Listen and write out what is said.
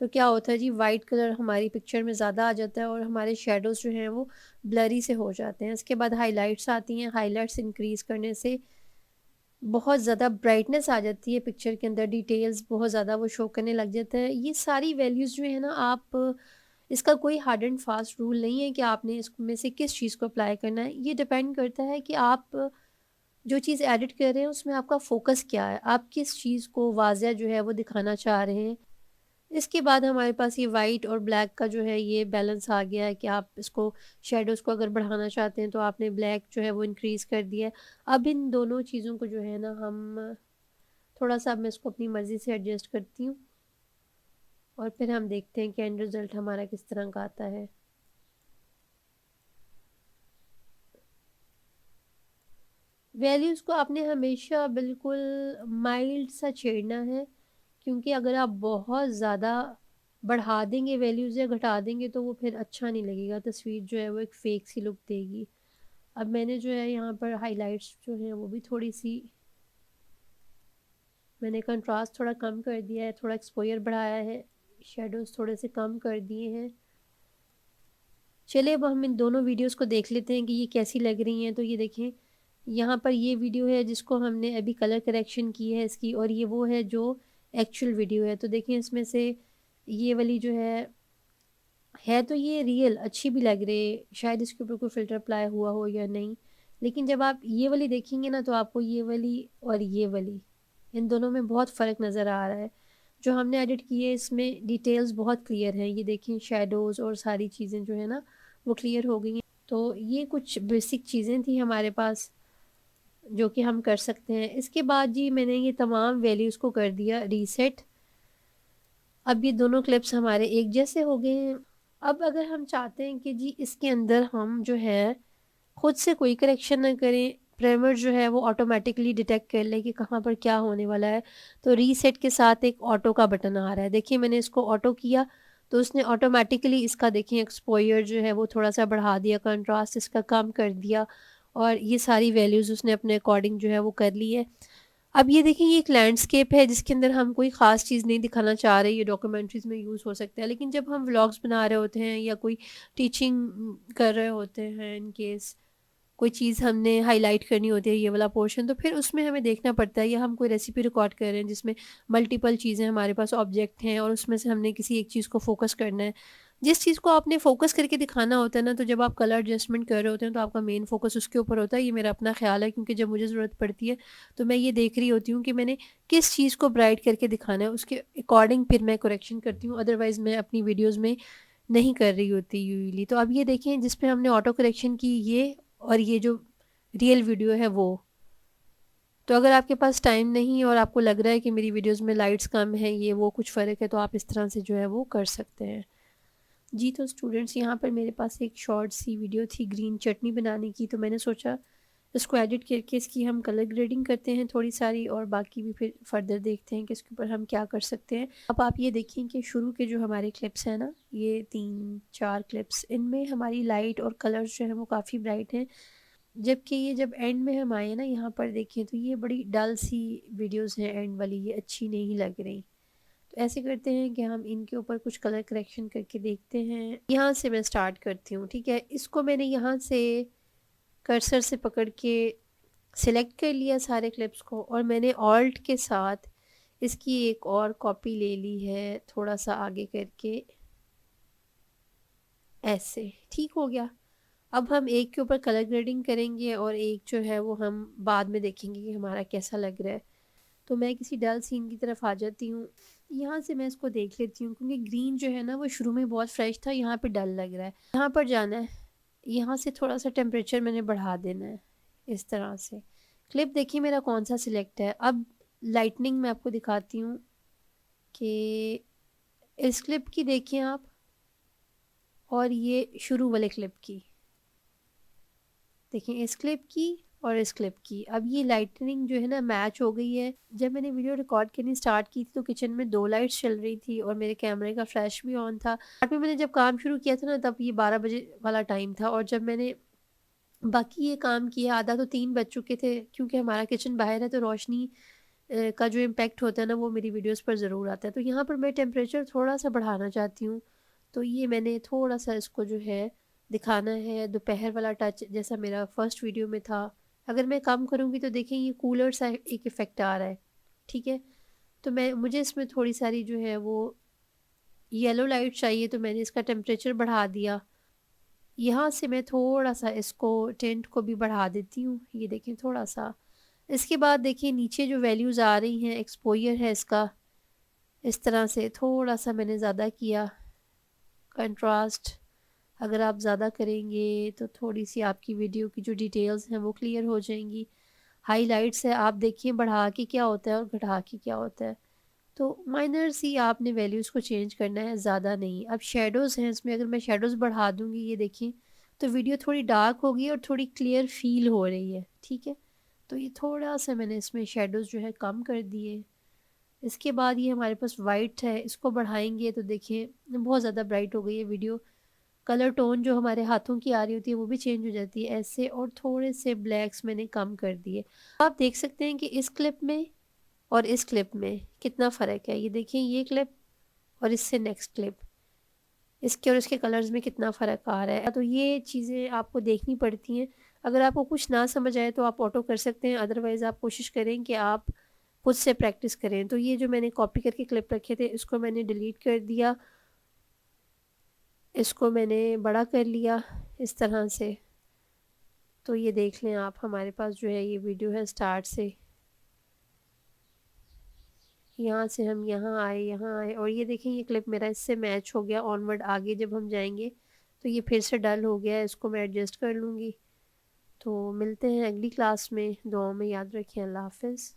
تو کیا ہوتا ہے جی وائٹ کلر ہماری پکچر میں زیادہ آ جاتا ہے اور ہمارے شیڈوز جو ہیں وہ بلری سے ہو جاتے ہیں. اس کے بعد ہائی لائٹس آتی ہیں. ہائی لائٹس انکریز کرنے سے بہت زیادہ برائٹنس آ جاتی ہے پکچر کے اندر، ڈیٹیلز بہت زیادہ وہ شو کرنے لگ جاتا ہے. یہ ساری ویلیوز جو ہے نا، آپ اس کا کوئی ہارڈ اینڈ فاسٹ رول نہیں ہے کہ آپ نے اس میں سے کس چیز کو اپلائی کرنا ہے. یہ ڈپینڈ کرتا ہے کہ آپ جو چیز ایڈٹ کر رہے ہیں اس میں آپ کا فوکس کیا ہے، آپ کس چیز کو واضح جو ہے وہ دکھانا چاہ رہے ہیں. اس کے بعد ہمارے پاس یہ وائٹ اور بلیک کا جو ہے یہ بیلنس آ گیا ہے کہ آپ اس کو شیڈوز کو اگر بڑھانا چاہتے ہیں تو آپ نے بلیک جو ہے وہ انکریز کر دیا ہے. اب ان دونوں چیزوں کو جو ہے نا ہم تھوڑا سا، اب میں اس کو اپنی مرضی سے ایڈجسٹ کرتی ہوں اور پھر ہم دیکھتے ہیں کہ اینڈ رزلٹ ہمارا کس طرح کا آتا ہے. ویلیوز کو آپ نے ہمیشہ بالکل مائلڈ سا چھیڑنا ہے، کیونکہ اگر آپ بہت زیادہ بڑھا دیں گے ویلیوز یا گھٹا دیں گے تو وہ پھر اچھا نہیں لگے گا، تصویر جو ہے وہ ایک فیک سی لک دے گی. اب میں نے جو ہے یہاں پر ہائی لائٹس جو ہیں وہ بھی تھوڑی سی، میں نے کنٹراسٹ تھوڑا کم کر دیا ہے، تھوڑا ایکسپوئر بڑھایا ہے، شیڈوز تھوڑے سے کم کر دیے ہیں. چلے اب ہم ان دونوں ویڈیوز کو دیکھ لیتے ہیں کہ یہ کیسی لگ رہی ہیں. تو یہ دیکھیں، یہاں پر یہ ویڈیو ہے جس کو ہم نے ابھی کلر کریکشن کی ہے اس کی، اور یہ وہ ہے جو ایکچول ویڈیو ہے. تو دیکھیں اس میں سے یہ والی جو ہے تو یہ ریئل اچھی بھی لگ رہی ہے، شاید اس کے اوپر کوئی فلٹر اپلائی ہوا ہو یا نہیں. لیکن جب آپ یہ والی دیکھیں گے نا تو آپ کو یہ والی اور یہ والی، ان دونوں میں بہت فرق نظر آ رہا ہے. جو ہم نے ایڈٹ کی ہے اس میں ڈیٹیلز بہت کلیئر ہیں. یہ دیکھیں شیڈوز اور ساری چیزیں جو ہے نا وہ کلیئر ہو گئی ہیں. تو یہ کچھ بیسک چیزیں تھیں ہمارے پاس جو کہ ہم کر سکتے ہیں. اس کے بعد جی میں نے یہ تمام ویلیوز کو کر دیا ریسیٹ. اب یہ دونوں کلپس ہمارے ایک جیسے ہو گئے ہیں. اب اگر ہم چاہتے ہیں کہ جی اس کے اندر ہم جو ہے خود سے کوئی کریکشن نہ کریں، پرائمر جو ہے وہ آٹومیٹکلی ڈیٹیکٹ کر لے کہ کہاں پر کیا ہونے والا ہے، تو ریسیٹ کے ساتھ ایک آٹو کا بٹن آ رہا ہے. دیکھیں میں نے اس کو آٹو کیا تو اس نے آٹومیٹکلی اس کا دیکھیں ایکسپوئر جو ہے وہ تھوڑا سا بڑھا دیا، کنٹراسٹ اس کا کم کر دیا، اور یہ ساری ویلیوز اس نے اپنے اکارڈنگ جو ہے وہ کر لی ہے. اب یہ دیکھیں یہ ایک لینڈسکیپ ہے جس کے اندر ہم کوئی خاص چیز نہیں دکھانا چاہ رہے. یہ ڈاکومنٹریز میں یوز ہو سکتا ہے، لیکن جب ہم ولاگز بنا رہے ہوتے ہیں یا کوئی ٹیچنگ کر رہے ہوتے ہیں، ان کیس کوئی چیز ہم نے ہائی لائٹ کرنی ہوتی ہے یہ والا پورشن، تو پھر اس میں ہمیں دیکھنا پڑتا ہے. یا ہم کوئی ریسیپی ریکارڈ کر رہے ہیں جس میں ملٹیپل چیزیں ہمارے پاس آبجیکٹ ہیں اور اس میں سے ہم نے کسی ایک چیز کو فوکس کرنا ہے. جس چیز کو آپ نے فوکس کر کے دکھانا ہوتا ہے نا، تو جب آپ کلر ایڈجسٹمنٹ کر رہے ہوتے ہیں تو آپ کا مین فوکس اس کے اوپر ہوتا ہے. یہ میرا اپنا خیال ہے، کیونکہ جب مجھے ضرورت پڑتی ہے تو میں یہ دیکھ رہی ہوتی ہوں کہ میں نے کس چیز کو برائٹ کر کے دکھانا ہے، اس کے اکارڈنگ پھر میں کریکشن کرتی ہوں. ادروائز میں اپنی ویڈیوز میں نہیں کر رہی ہوتی یوزلی. تو اب یہ دیکھیں جس پہ ہم نے آٹو کریکشن کی، یہ اور یہ جو ریئل ویڈیو ہے وہ. تو اگر آپ کے پاس ٹائم نہیں اور آپ کو لگ رہا ہے کہ میری ویڈیوز میں لائٹس کم ہیں، یہ وہ کچھ فرق ہے، تو آپ اس طرح سے جو ہے وہ کر سکتے ہیں. جی تو اسٹوڈنٹس، یہاں پر میرے پاس ایک شارٹ سی ویڈیو تھی گرین چٹنی بنانے کی، تو میں نے سوچا اس کو ایڈٹ کر کے اس کی ہم کلر گریڈنگ کرتے ہیں تھوڑی ساری، اور باقی بھی پھر فردر دیکھتے ہیں کہ اس کے اوپر ہم کیا کر سکتے ہیں. اب آپ یہ دیکھیں کہ شروع کے جو ہمارے کلپس ہیں نا، یہ 3-4 کلپس، ان میں ہماری لائٹ اور کلرز جو ہیں وہ کافی برائٹ ہیں. جبکہ یہ جب اینڈ میں ہم آئے نا یہاں پر دیکھیں تو یہ بڑی ڈل سی ویڈیوز ہیں اینڈ والی، یہ اچھی نہیں لگ رہی. تو ایسے کرتے ہیں کہ ہم ان کے اوپر کچھ کلر کریکشن کر کے دیکھتے ہیں. یہاں سے میں سٹارٹ کرتی ہوں، ٹھیک ہے. اس کو میں نے یہاں سے کرسر سے پکڑ کے سلیکٹ کر لیا سارے کلپس کو، اور میں نے آلٹ کے ساتھ اس کی ایک اور کاپی لے لی ہے تھوڑا سا آگے کر کے، ایسے ٹھیک ہو گیا. اب ہم ایک کے اوپر کلر گریڈنگ کریں گے اور ایک جو ہے وہ ہم بعد میں دیکھیں گے کہ ہمارا کیسا لگ رہا ہے. تو میں کسی ڈل سین کی طرف آ جاتی ہوں. یہاں سے میں اس کو دیکھ لیتی ہوں کیونکہ گرین جو ہے نا وہ شروع میں بہت فریش تھا، یہاں پہ ڈل لگ رہا ہے. یہاں پر جانا ہے، یہاں سے تھوڑا سا ٹیمپریچر میں نے بڑھا دینا ہے اس طرح سے. کلپ دیکھیے میرا کون سا سلیکٹ ہے. اب لائٹننگ میں آپ کو دکھاتی ہوں کہ اس کلپ کی دیکھیں آپ، اور یہ شروع والے کلپ کی دیکھیں، اس کلپ کی اور اس کلپ کی. اب یہ لائٹننگ جو ہے نا میچ ہو گئی ہے. جب میں نے ویڈیو ریکارڈ کرنی سٹارٹ کی تھی تو کچن میں 2 لائٹس چل رہی تھی اور میرے کیمرے کا فلیش بھی آن تھا. رات میں نے جب کام شروع کیا تھا نا تب یہ 12 بجے والا ٹائم تھا، اور جب میں نے باقی یہ کام کیا آدھا تو 3 بج چکے تھے. کیونکہ ہمارا کچن باہر ہے تو روشنی کا جو امپیکٹ ہوتا ہے نا وہ میری ویڈیوز پر ضرور آتا ہے۔ تو یہاں پر میں ٹیمپریچر تھوڑا سا بڑھانا چاہتی ہوں، تو یہ میں نے تھوڑا سا اس کو جو ہے دکھانا ہے دوپہر والا ٹچ جیسا میرا فرسٹ ویڈیو میں تھا۔ اگر میں کم کروں گی تو دیکھیں یہ کولر سا ایک افیکٹ آ رہا ہے، ٹھیک ہے۔ تو مجھے اس میں تھوڑی ساری جو ہے وہ یلو لائٹ چاہیے، تو میں نے اس کا ٹیمپریچر بڑھا دیا۔ یہاں سے میں تھوڑا سا اس کو ٹینٹ کو بھی بڑھا دیتی ہوں، یہ دیکھیں تھوڑا سا۔ اس کے بعد دیکھیں نیچے جو ویلیوز آ رہی ہیں، ایکسپوئر ہے اس کا، اس طرح سے تھوڑا سا میں نے زیادہ کیا کنٹراسٹ۔ اگر آپ زیادہ کریں گے تو تھوڑی سی آپ کی ویڈیو کی جو ڈیٹیلز ہیں وہ کلیئر ہو جائیں گی۔ ہائی لائٹس ہے، آپ دیکھیں بڑھا کے کیا ہوتا ہے اور گھٹا کے کیا ہوتا ہے، تو مائنر سی آپ نے ویلیوز کو چینج کرنا ہے، زیادہ نہیں۔ اب شیڈوز ہیں اس میں، اگر میں شیڈوز بڑھا دوں گی یہ دیکھیں تو ویڈیو تھوڑی ڈارک ہوگی اور تھوڑی کلیئر فیل ہو رہی ہے، ٹھیک ہے۔ تو یہ تھوڑا سا میں نے اس میں شیڈوز جو ہے کم کر دیے۔ اس کے بعد یہ ہمارے پاس وائٹ ہے، اس کو بڑھائیں گے تو دیکھیں بہت زیادہ برائٹ ہو گئی ہے ویڈیو۔ کلر ٹون جو ہمارے ہاتھوں کی آ رہی ہوتی ہے وہ بھی چینج ہو جاتی ہے ایسے، اور تھوڑے سے بلیکس میں نے کم کر دیے۔ آپ دیکھ سکتے ہیں کہ اس کلپ میں اور اس کلپ میں کتنا فرق ہے، یہ دیکھیں یہ کلپ اور اس سے نیکسٹ کلپ، اس کے اور اس کے کلرز میں کتنا فرق آ رہا ہے۔ تو یہ چیزیں آپ کو دیکھنی پڑتی ہیں۔ اگر آپ کو کچھ نہ سمجھ آئے تو آپ آٹو کر سکتے ہیں، ادروائز آپ کوشش کریں کہ آپ خود سے پریکٹس کریں۔ تو یہ جو میں نے کاپی کر کے کلپ رکھے تھے اس کو میں نے ڈیلیٹ کر دیا، اس کو میں نے بڑا کر لیا اس طرح سے۔ تو یہ دیکھ لیں آپ، ہمارے پاس جو ہے یہ ویڈیو ہے سٹارٹ سے، یہاں سے ہم یہاں آئے اور یہ دیکھیں یہ کلپ میرا اس سے میچ ہو گیا۔ آن ورڈ آگے جب ہم جائیں گے تو یہ پھر سے ڈل ہو گیا، اس کو میں ایڈجسٹ کر لوں گی۔ تو ملتے ہیں اگلی کلاس میں، دعاؤں میں یاد رکھیں، اللہ حافظ۔